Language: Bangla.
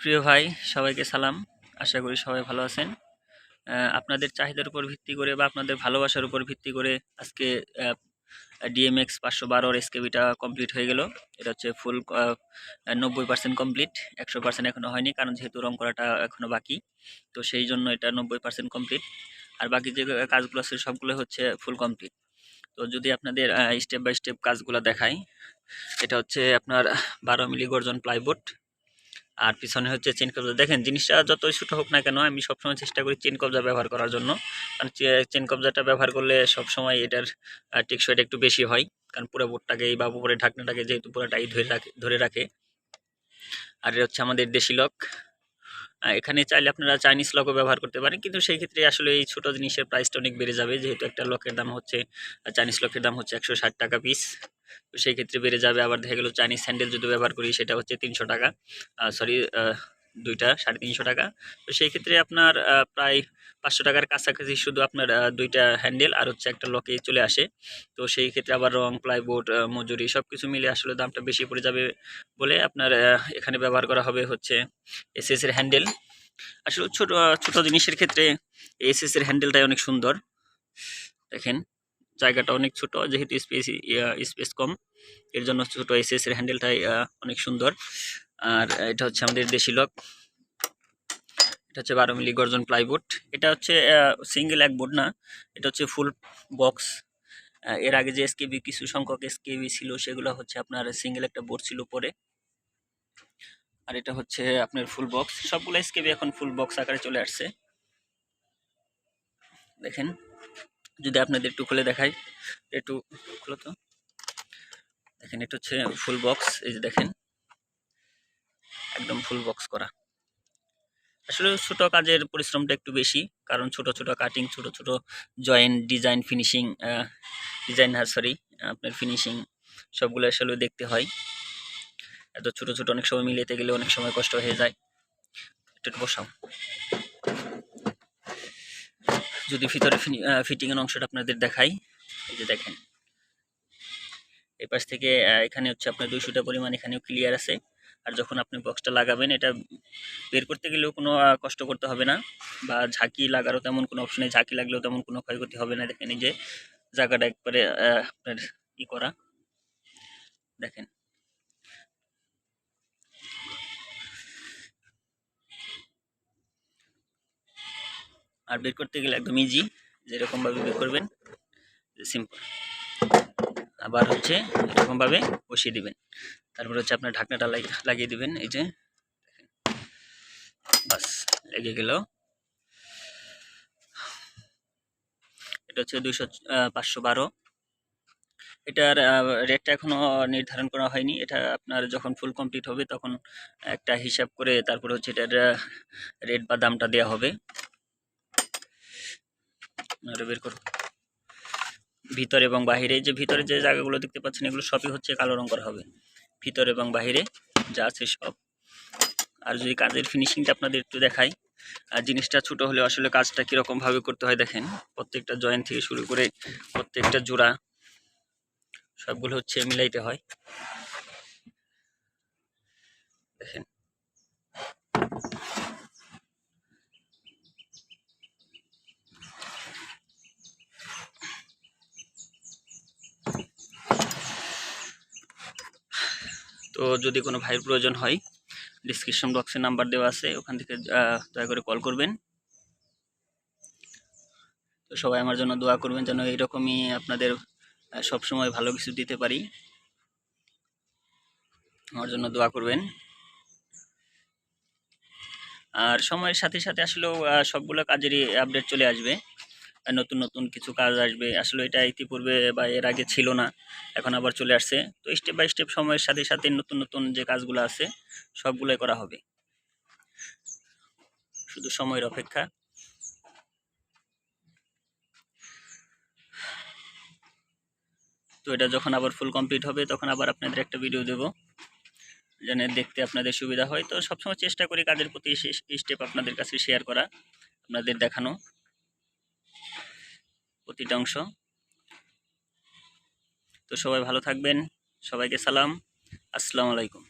প্রিয় ভাই, সবাইকে সালাম। আশা করি সবাই ভালো আছেন। আপনাদের চাহিদার উপর ভিত্তি করে বা আপনাদের ভালোবাসার উপর ভিত্তি করে আজকে ডিএমএক্স 512 এসকেবিটা কমপ্লিট হয়ে গেল। এটা হচ্ছে ফুল 90% কমপ্লিট, 100% এখনো হয়নি, কারণ যেহেতু রং করাটা এখনো বাকি, তো সেই জন্য এটা 90% কমপ্লিট। আর বাকি যে কাজগুলো আছে সবগুলো হচ্ছে ফুল কমপ্লিট। তো যদি আপনাদের স্টেপ বাই স্টেপ কাজগুলো দেখাই, এটা হচ্ছে আপনার 12 মিলি গর্জন প্লাইবোর্ড, আর পিছনে হচ্ছে চেন কবজা। দেখেন, জিনিসটা যতই ছোটো হোক না কেন, আমি সবসময় চেষ্টা করি চেন কবজা ব্যবহার করার জন্য, কারণ চেন কবজাটা ব্যবহার করলে সবসময় এটার টেকসইটা একটু বেশি হয়, কারণ পুরো বোর্ডটাকে বা উপরে ঢাকনাটাকে যেহেতু পুরোটাই ধরে রাখে। আর এটা হচ্ছে আমাদের দেশি লক। এখানে চাইলে আপনারা চাইনিজ লকও ব্যবহার করতে পারেন, কিন্তু সেই ক্ষেত্রে আসলে এই ছোটো জিনিসের প্রাইসটা অনেক বেড়ে যাবে, যেহেতু একটা লকের দাম হচ্ছে, চাইনিজ লকের দাম হচ্ছে 160 টাকা পিস। তো সেই ক্ষেত্রে বেড়ে যাবে। আবার দেখা গেলো চাইনিজ স্যান্ডেল যদি ব্যবহার করি, সেটা হচ্ছে 300 টাকা, সরি, দুইটা 350 টাকা। তো সেই ক্ষেত্রে আপনার প্রায় 500 টাকার কাছাকাছি শুধু আপনার দুইটা হ্যান্ডেল আর হচ্ছে একটা লকে চলে আসে। তো সেই ক্ষেত্রে আবার রং, প্লাইবোর্ড, মজুরি সব কিছু মিলে আসলে দামটা বেশি পড়ে যাবে বলে আপনার এখানে ব্যবহার করা হবে হচ্ছে এসএস এর হ্যান্ডেল। আসলে ছোট ছোট জিনিসের ক্ষেত্রে এসএস এর হ্যান্ডেলটাই অনেক সুন্দর। দেখেন, জায়গাটা অনেক ছোট, যেহেতু স্পেস কম, এর জন্য ছোট এসএস এর হ্যান্ডেলটাই অনেক সুন্দর। আর এটা হচ্ছে আমাদের দেশি লক। এটা হচ্ছে 12 মিলি গর্জন প্লাইবোর্ড। এটা হচ্ছে সিঙ্গেল এক বোর্ড না, এটা হচ্ছে ফুল বক্স। এর আগে যে এসকেবি কিছু সংখ্যক এসকেবি ছিল, সেগুলো হচ্ছে আপনার সিঙ্গেল একটা বোর্ড ছিল পরে। আর এটা হচ্ছে আপনার ফুল বক্স। সবগুলো এসকেবি এখন ফুল বক্স আকারে চলে আসছে। দেখেন, যদি আপনাদের একটু খুলে দেখাই, একটু খুলো তো। দেখেন, এটা হচ্ছে ফুল বক্স। এই যে দেখেন, একদম ফুল বক্স করা। আসলে ছোট কাজের পরিশ্রমটা একটু বেশি, কারণ ছোট ছোট কাটিং, ছোট ছোট জয়েন্ট, ডিজাইন, ফিনিশিং, আপনার ফিনিশিং সবগুলো আসলে দেখতে হয়। এত ছোট ছোট অনেক সময় মিলাতে গেলে অনেক সময় কষ্ট হয়ে যায়। একটু বসাও। যদি ভিতরে ফিটিং এর অংশটা আপনাদের দেখাই, এই যে দেখেন, এই পাশ থেকে এখানে হচ্ছে আপনার 200টা পরিমাণ এখানেও ক্লিয়ার আছে। আর যখন আপনি বক্সটা লাগাবেন, এটা বের করতে গেলেও কোনো কষ্ট করতে হবে না, বা ঝাঁকি লাগারও তেমন কোনো অপশন নেই, ঝাঁকি লাগলেও তেমন কোনো ক্ষয়ক্ষতি হবে না। দেখেন, এই যে জায়গাটা একবারে আপনার করা, দেখেন। আর বের করতে গেলে একদম ইজি, যেরকম ভাবে বের করবেন, সিম্পল। আবার হচ্ছে এরকম ভাবে বসিয়ে দিবেন, তারপর হচ্ছে আপনার ঢাকনাটা লাগিয়ে দিবেন। এই যে বাস, লেগে গেল। এটা হচ্ছে 512। এটার রেটটা এখনো নির্ধারণ করা হয়নি। এটা আপনার যখন ফুল কমপ্লিট হবে তখন একটা হিসাব করে তারপর হচ্ছে এটার রেট বা দামটা দেওয়া হবে। বের করো। ভিতরে এবং বাহিরে, যে ভিতরে যে জায়গাগুলো দেখতে পাচ্ছেন, এগুলো সবই হচ্ছে কালো রং করা হবে, ভিতরে এবং বাহিরে যা আছে সব। আর যদি কাজের ফিনিশিংটা আপনাদের একটু দেখাই, আর জিনিসটা ছোট হলে আসলে কাজটা কীরকম ভাবে করতে হয় দেখেন। প্রত্যেকটা জয়েন্ট থেকে শুরু করে প্রত্যেকটা জোড়া সবগুলো হচ্ছে মিলাইতে হয়। দেখেন, তো যদি কোনো ভাইয়ের প্রয়োজন হয়, ডিসক্রিপশন বক্সে নাম্বার দেওয়া আছে, ওখান থেকে দয়া করে কল করবেন। তো সবাই আমার জন্য দোয়া করবেন, যেন এইরকমই আপনাদের সবসময় ভালো কিছু দিতে পারি। আমার জন্য দোয়া করবেন। আর সময়ের সাথে সাথে আসলেও সবগুলো কাজেরই আপডেট চলে আসবে, নতুন নতুন কিছু কাজ আসবে। আসলে এটা ইতিপূর্বে বা এর আগে ছিল না, এখন আবার চলে আসছে। তো স্টেপ বাই স্টেপ সময়ের সাথে সাথে নতুন নতুন যে কাজগুলো আছে সবগুলোই করা হবে, শুধু সময়ের অপেক্ষা। তো এটা যখন আবার ফুল কমপ্লিট হবে, তখন আবার আপনাদের একটা ভিডিও দেব, যেন দেখতে আপনাদের সুবিধা হয়। তো সবসময় চেষ্টা করি কাজের প্রতি স্টেপ আপনাদের কাছে শেয়ার করা, আপনাদের দেখানো প্রতিটা অংশ। তো সবাই ভালো থাকবেন, সবাইকে সালাম, আসসালামু আলাইকুম।